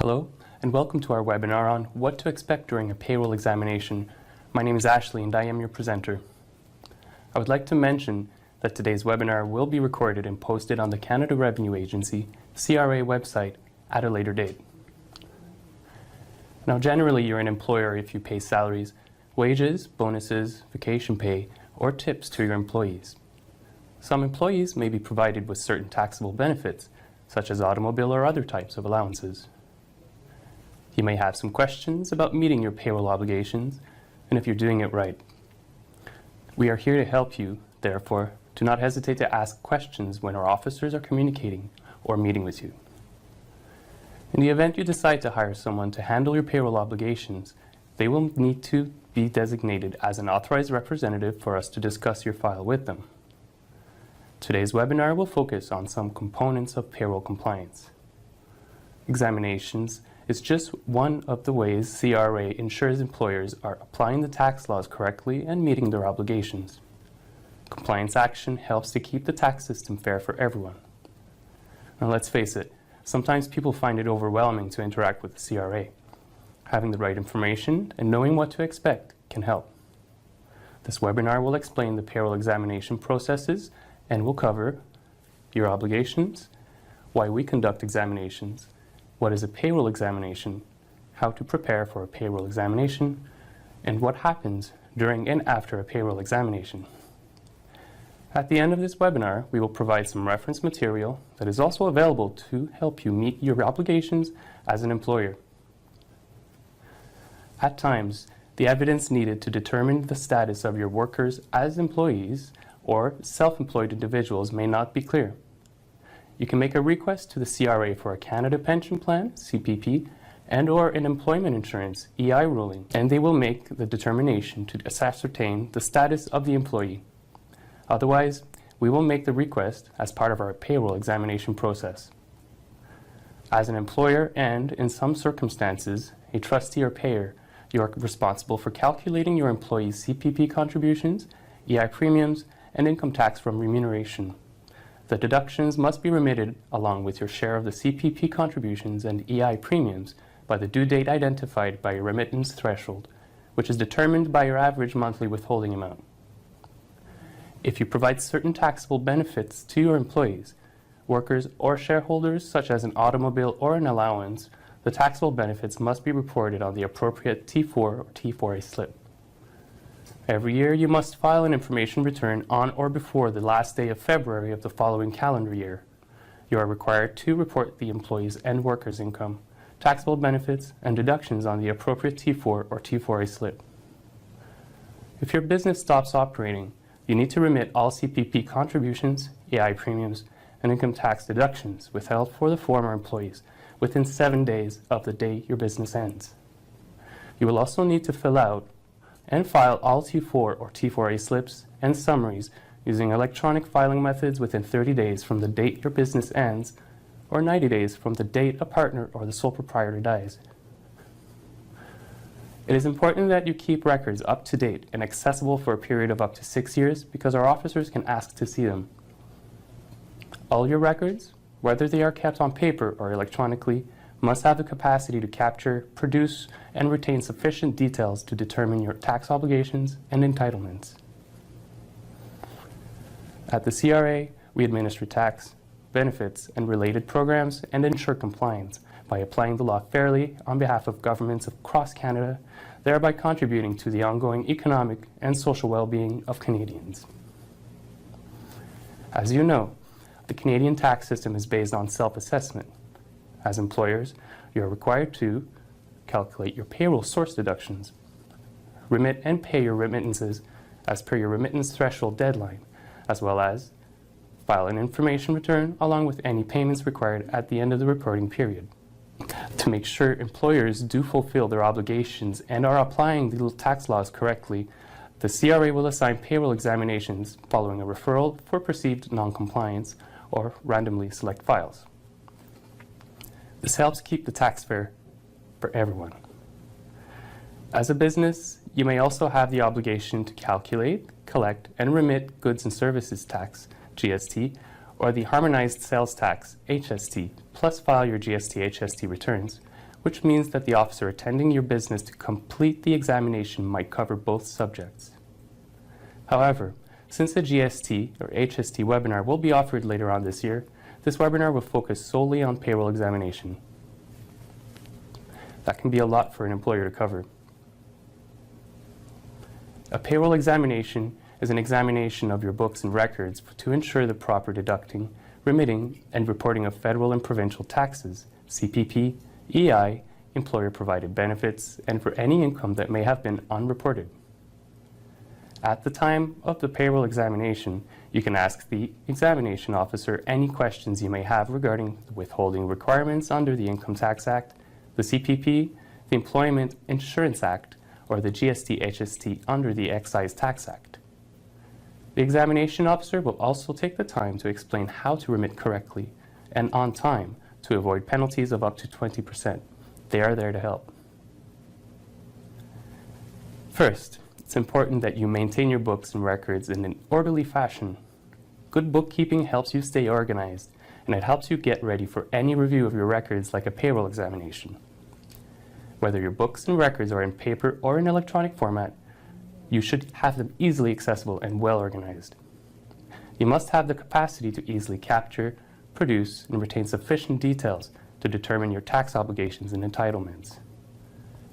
Hello, and welcome to our webinar on what to expect during a payroll examination. My name is Ashley, and I am your presenter. I would like to mention that today's webinar will be recorded and posted on the Canada Revenue Agency CRA website at a later date. Now, generally, you're an employer if you pay salaries, wages, bonuses, vacation pay, or tips to your employees. Some employees may be provided with certain taxable benefits, such as automobile or other types of allowances. You may have some questions about meeting your payroll obligations and if you're doing it right. We are here to help you, therefore, do not hesitate to ask questions when our officers are communicating or meeting with you. In the event you decide to hire someone to handle your payroll obligations, they will need to be designated as an authorized representative for us to discuss your file with them. Today's webinar will focus on some components of payroll compliance. Examinations is just one of the ways CRA ensures employers are applying the tax laws correctly and meeting their obligations. Compliance action helps to keep the tax system fair for everyone. Now let's face it, sometimes people find it overwhelming to interact with the CRA. Having the right information and knowing what to expect can help. This webinar will explain the payroll examination processes and will cover your obligations, why we conduct examinations, what is a payroll examination, how to prepare for a payroll examination, and what happens during and after a payroll examination. At the end of this webinar, we will provide some reference material that is also available to help you meet your obligations as an employer. At times, the evidence needed to determine the status of your workers as employees or self-employed individuals may not be clear. You can make a request to the CRA for a Canada Pension Plan, CPP, and or an employment insurance, EI ruling, and they will make the determination to ascertain the status of the employee. Otherwise, we will make the request as part of our payroll examination process. As an employer and, in some circumstances, a trustee or payer, you are responsible for calculating your employee's CPP contributions, EI premiums, and income tax from remuneration. The deductions must be remitted along with your share of the CPP contributions and EI premiums by the due date identified by your remittance threshold, which is determined by your average monthly withholding amount. If you provide certain taxable benefits to your employees, workers, or shareholders, such as an automobile or an allowance, the taxable benefits must be reported on the appropriate T4 or T4A slip. Every year, you must file an information return on or before the last day of February of the following calendar year. You are required to report the employee's and workers' income, taxable benefits, and deductions on the appropriate T4 or T4A slip. If your business stops operating, you need to remit all CPP contributions, EI premiums, and income tax deductions withheld for the former employees within 7 days of the day your business ends. You will also need to fill out and file all T4 or T4A slips and summaries using electronic filing methods within 30 days from the date your business ends or 90 days from the date a partner or the sole proprietor dies. It is important that you keep records up to date and accessible for a period of up to 6 years because our officers can ask to see them. All your records, whether they are kept on paper or electronically, must have the capacity to capture, produce, and retain sufficient details to determine your tax obligations and entitlements. At the CRA, we administer tax, benefits, and related programs and ensure compliance by applying the law fairly on behalf of governments across Canada, thereby contributing to the ongoing economic and social well-being of Canadians. As you know, the Canadian tax system is based on self-assessment. As employers, you are required to calculate your payroll source deductions, remit and pay your remittances as per your remittance threshold deadline, as well as file an information return along with any payments required at the end of the reporting period. To make sure employers do fulfill their obligations and are applying the tax laws correctly, the CRA will assign payroll examinations following a referral for perceived non-compliance or randomly select files. This helps keep the tax fair for everyone. As a business, you may also have the obligation to calculate, collect, and remit goods and services tax, GST, or the harmonized sales tax, HST, plus file your GST-HST returns, which means that the officer attending your business to complete the examination might cover both subjects. However, since the GST or HST webinar will be offered later on this year, this webinar will focus solely on payroll examination. That can be a lot for an employer to cover. A payroll examination is an examination of your books and records to ensure the proper deducting, remitting, and reporting of federal and provincial taxes, CPP, EI, employer-provided benefits, and for any income that may have been unreported. At the time of the payroll examination, you can ask the examination officer any questions you may have regarding the withholding requirements under the Income Tax Act, the CPP, the Employment Insurance Act, or the GST-HST under the Excise Tax Act. The examination officer will also take the time to explain how to remit correctly and on time to avoid penalties of up to 20%. They are there to help. First, it's important that you maintain your books and records in an orderly fashion. Good bookkeeping helps you stay organized, and it helps you get ready for any review of your records like a payroll examination. Whether your books and records are in paper or in electronic format, you should have them easily accessible and well organized. You must have the capacity to easily capture, produce, and retain sufficient details to determine your tax obligations and entitlements.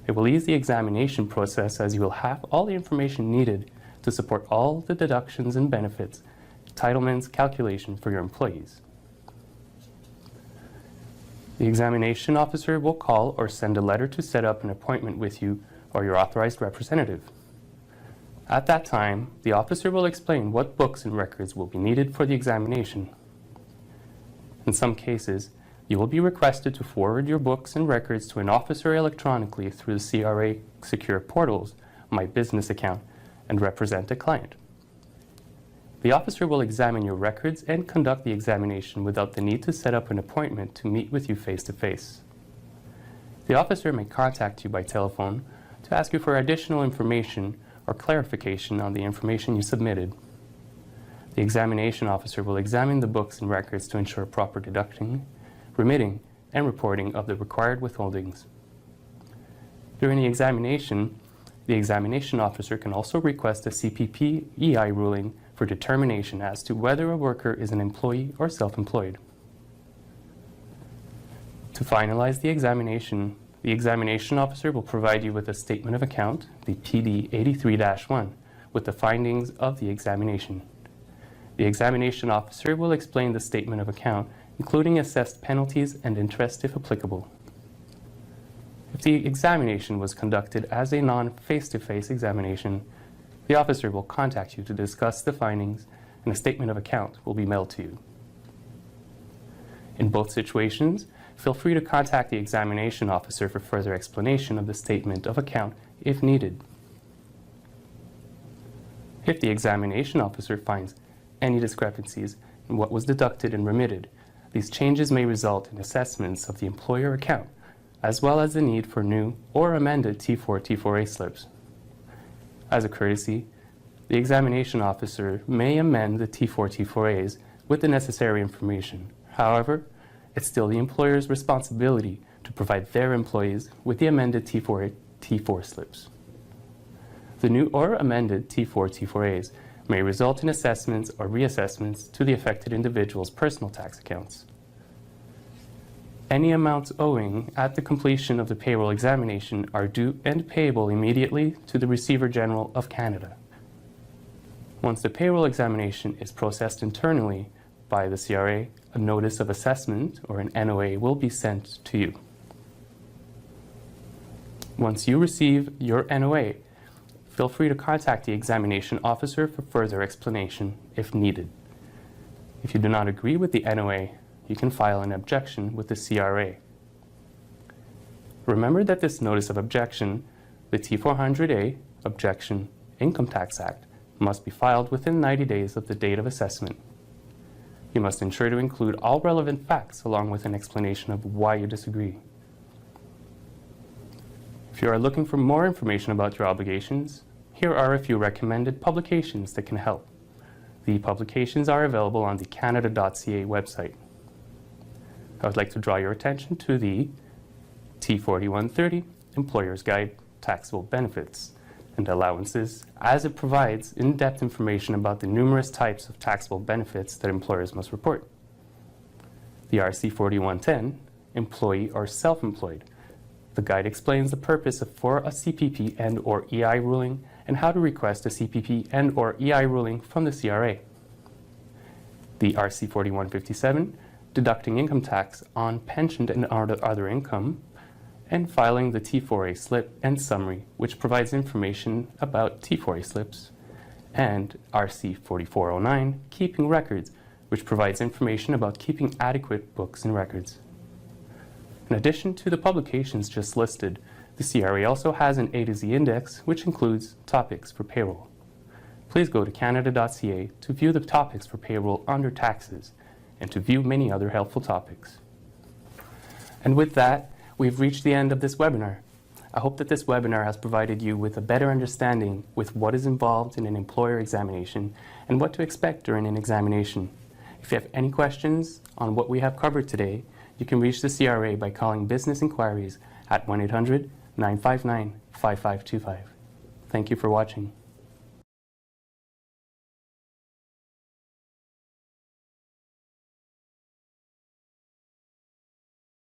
It will ease the examination process as you will have all the information needed to support all the deductions and benefits, entitlements, calculation for your employees. The examination officer will call or send a letter to set up an appointment with you or your authorized representative. At that time, the officer will explain what books and records will be needed for the examination. In some cases, you will be requested to forward your books and records to an officer electronically through the CRA secure portals, My Business Account, and represent a client. The officer will examine your records and conduct the examination without the need to set up an appointment to meet with you face-to-face. The officer may contact you by telephone to ask you for additional information or clarification on the information you submitted. The examination officer will examine the books and records to ensure proper deducting, remitting, and reporting of the required withholdings. During the examination officer can also request a CPP EI ruling for determination as to whether a worker is an employee or self-employed. To finalize the examination officer will provide you with a statement of account, the PD 83-1, with the findings of the examination. The examination officer will explain the statement of account, including assessed penalties and interest if applicable. If the examination was conducted as a non-face-to-face examination, the officer will contact you to discuss the findings, and a statement of account will be mailed to you. In both situations, feel free to contact the examination officer for further explanation of the statement of account if needed. If the examination officer finds any discrepancies in what was deducted and remitted, these changes may result in assessments of the employer account, as well as the need for new or amended T4, T4A slips. As a courtesy, the examination officer may amend the T4, T4As with the necessary information. However, it's still the employer's responsibility to provide their employees with the amended T4, T4 slips. The new or amended T4, T4As may result in assessments or reassessments to the affected individual's personal tax accounts. Any amounts owing at the completion of the payroll examination are due and payable immediately to the Receiver General of Canada. Once the payroll examination is processed internally by the CRA, a notice of assessment or an NOA will be sent to you. Once you receive your NOA, feel free to contact the examination officer for further explanation if needed. If you do not agree with the NOA, you can file an objection with the CRA. Remember that this notice of objection, the T400A Objection Income Tax Act, must be filed within 90 days of the date of assessment. You must ensure to include all relevant facts along with an explanation of why you disagree. If you are looking for more information about your obligations, here are a few recommended publications that can help. The publications are available on the canada.ca website. I would like to draw your attention to the T4130, Employer's Guide, Taxable Benefits and Allowances, as it provides in-depth information about the numerous types of taxable benefits that employers must report. The RC4110, Employee or Self-Employed. The guide explains the purpose for a CPP and/or EI ruling and how to request a CPP and/or EI ruling from the CRA. The RC4157, Deducting Income Tax on Pension and Other Income, and filing the T4A slip and summary, which provides information about T4A slips, and RC4409, Keeping Records, which provides information about keeping adequate books and records. In addition to the publications just listed, the CRA also has an A to Z index, which includes topics for payroll. Please go to canada.ca to view the topics for payroll under taxes and to view many other helpful topics. And with that, we've reached the end of this webinar. I hope that this webinar has provided you with a better understanding with what is involved in an employer examination and what to expect during an examination. If you have any questions on what we have covered today, you can reach the CRA by calling Business Inquiries at 1-800-959-5525. Thank you for watching.